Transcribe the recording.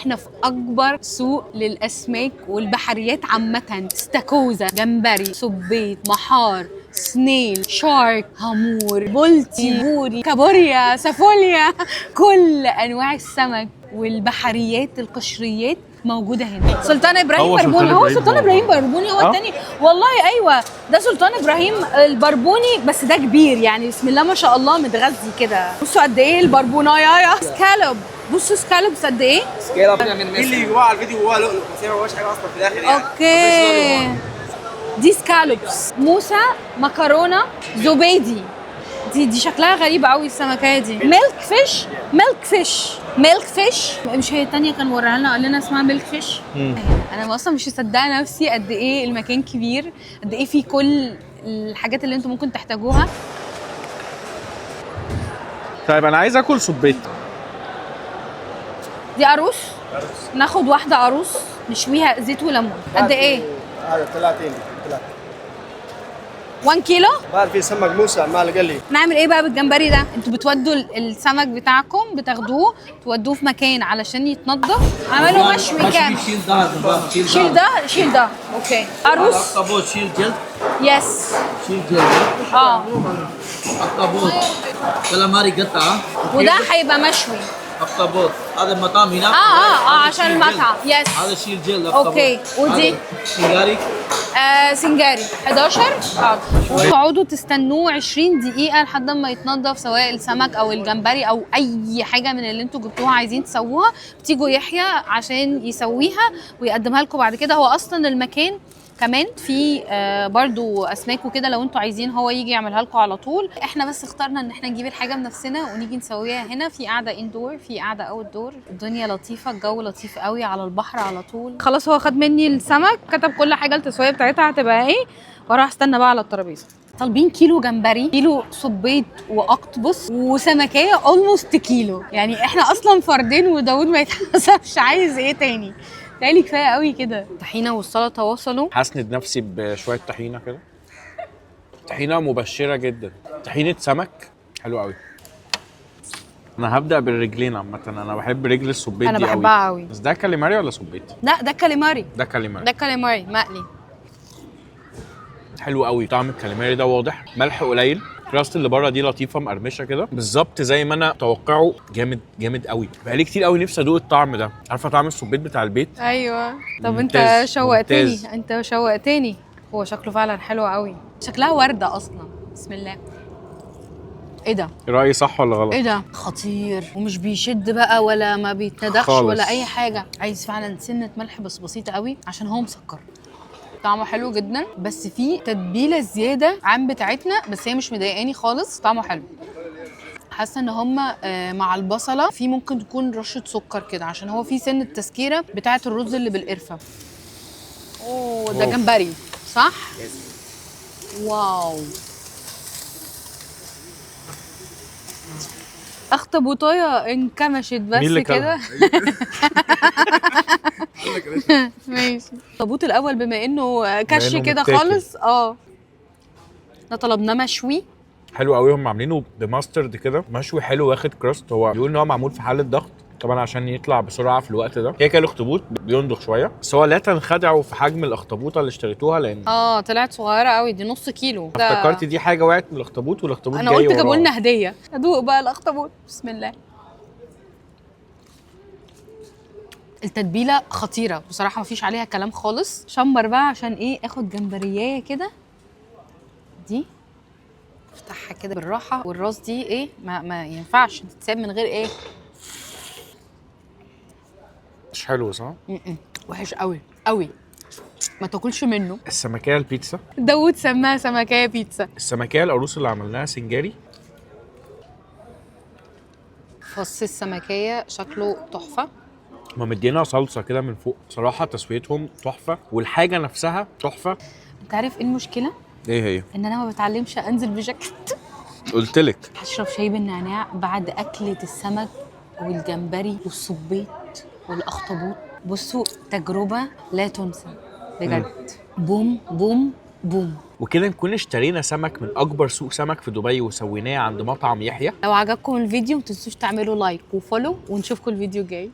احنا في اكبر سوق للاسماك والبحريات عامه. استاكوزا، جمبري، سبيط، محار، سنيل، شارك، هامور، بولتي، بوري، كابوريا، سافوليا، كل انواع السمك والبحريات القشريات موجوده هنا. سلطان ابراهيم بربوني، هو سلطان ابراهيم بربوني هو الثاني. والله ايوه ده سلطان ابراهيم البربوني، بس ده كبير يعني بسم الله ما شاء الله متغذي كده. بصوا قد ايه البربونايه. سكالوب، بصوا سكالوب قد ايه. سكالوب اللي جواه على الفيديو جواه لؤلؤ، بس هي ما هوش حاجه اصلا في الاخر يعني. اوكي دي سكالوبس. موسى، مكرونه، زبيدي. دي شكلها غريب قوي السمكيه دي. ميلك فيش، ميلك فيش، ميلك فيش. مش هي الثانيه كان وراها لنا قال لنا اسمها ميلك فيش. انا اصلا مش مصدقه نفسي قد ايه المكان كبير، قد ايه فيه كل الحاجات اللي انتم ممكن تحتاجوها. طيب انا عايز اكل سبيط. دي عروس، ناخد واحده عروس نشويها زيت وليمون. قد ايه؟ هذا 30 1 كيلو. بعد في سمك موسى مال قلي. نعمل ايه بقى بالجمبري ده؟ انتوا بتودوا السمك بتاعكم بتاخدوه تودوه في مكان علشان يتنضف. عملوا مشوي كامل. شيل ظهر، شيل ده، شيل ده. اوكي. عروس. اخطبوط شيل جلد، يس. شيل جلد. اخطبوط كلاماري قطعه. وده هيبقى مشوي. اخطبوط هذا المطعم هنا. عشان المطعم. يس. هذا شيل جلد اخطبوط. اوكي. ودي سنجاري. سنجاري 11. حاضر. تقعدوا تستنوه 20 دقيقة لحد ما يتنضف، سواء السمك أو الجمبري أو أي حاجة من اللي انتوا جبتوها عايزين تسووها. بتيجوا يحيى عشان يسويها ويقدمها لكم بعد كده. هو أصلا المكان كمان في برضو اسماك وكده، لو انتوا عايزين هو يجي يعملها لكم على طول. احنا بس اخترنا ان احنا نجيب الحاجه بنفسنا ونيجي نسويها هنا. في قاعده اندور، في قاعده اوت دور. الدنيا لطيفه، الجو لطيف قوي على البحر على طول. خلاص هو خد مني السمك، كتب كل حاجه التسويه بتاعتها هتبقى ايه، واروح استنى بقى على الترابيزه. طالبين كيلو جمبري، كيلو سبيط واقطبس وسمكيه اولموست كيلو. يعني احنا اصلا فردين وداود ما يتحسبش. عايز ايه تاني؟ تقالي كفايه قوي كده. الطحينه والسلطه وصلوا. هسند نفسي بشويه طحينه كده. طحينه مبشره جدا، طحينه سمك حلو قوي. انا هبدا بالرجلين عامه، انا بحب رجل السبيط انا دي بحبها قوي. بس ده كاليماري ولا سبيط؟ لا ده كاليماري. ده كاليماري. ده كاليماري مقلي. حلو قوي، طعم الكاليماري ده واضح، ملح قليل، الكراست اللي بره دي لطيفه مقرمشه كده بالظبط زي ما انا متوقعه. جامد جامد قوي. بقالي كتير قوي نفسي ادوق الطعم ده. عارفه طعم السبيط بتاع البيت؟ ايوه. طب انت ممتاز. شوقتني. ممتاز. انت شوقتني. هو شكله فعلا حلو قوي. شكلها ورده اصلا. بسم الله. ايه ده؟ رايي صح ولا غلط؟ ايه ده؟ خطير ومش بيشد بقى ولا ما بيتندخش خالص. ولا اي حاجه. عايز فعلا سنه ملح بس بسيطه قوي عشان هو مسكر. طعمه حلو جدا بس فيه تتبيله زياده عن بتاعتنا، بس هي مش مضايقاني خالص. طعمه حلو. حاسه ان هما مع البصله في ممكن تكون رشه سكر كده عشان هو في سن التسكيره بتاعه الرز اللي بالقرفه. اوه ده جمبري صح؟ واو. اخطبوطايه انكمشت بس كده. ماشي. الطابوت الاول بما انه كش كده خالص. ده طلبناه مشوي حلو قوي. هم عاملينه بماسترد كده مشوي حلو واخد كراست. هو بيقول ان هو معمول في حاله ضغط طبعا عشان يطلع بسرعه في الوقت ده. هي كان الاخطبوط بيندخ شويه بس هو لا تنخدعوا في حجم الاخطبوطه اللي اشتريتوها لان طلعت صغيره قوي. دي نص كيلو. افتكرت دي حاجه وقعت من الاخطبوط والاخطبوط انا جاي قلت وراه. جابوا لنا هديه. ادوق بقى الاخطبوط. بسم الله. التتبيله خطيره بصراحه، مفيش عليها كلام خالص. شمر بقى عشان ايه، اخد جمبريايه كده. دي افتحها كده بالراحه. والراس دي ايه ما ينفعش تتساب من غير ايه. مش حلو صح؟ وحش قوي قوي، ما تاكلش منه. السمكيه البيتزا. داود سماها سمكيه بيتزا. السمكيه القاروص اللي عملناها سنجاري. فص السمكيه شكله تحفه. ما مدينا صلصه كده من فوق. صراحه تسويتهم تحفه والحاجه نفسها تحفه. انت عارف ايه المشكله؟ ايه هي؟ ان انا ما بتعلمش انزل بجاكيت. قلت لك هشرب شاي بالنعناع بعد اكله السمك والجمبري والصبيط والاخطبوط. بصوا تجربه لا تنسى بجد. بوم بوم بوم. وكده نكون اشترينا سمك من اكبر سوق سمك في دبي وسويناه عند مطعم يحيى. لو عجبكم الفيديو ما تنسوش تعملوا لايك وفولو ونشوفكم الفيديو الجاي.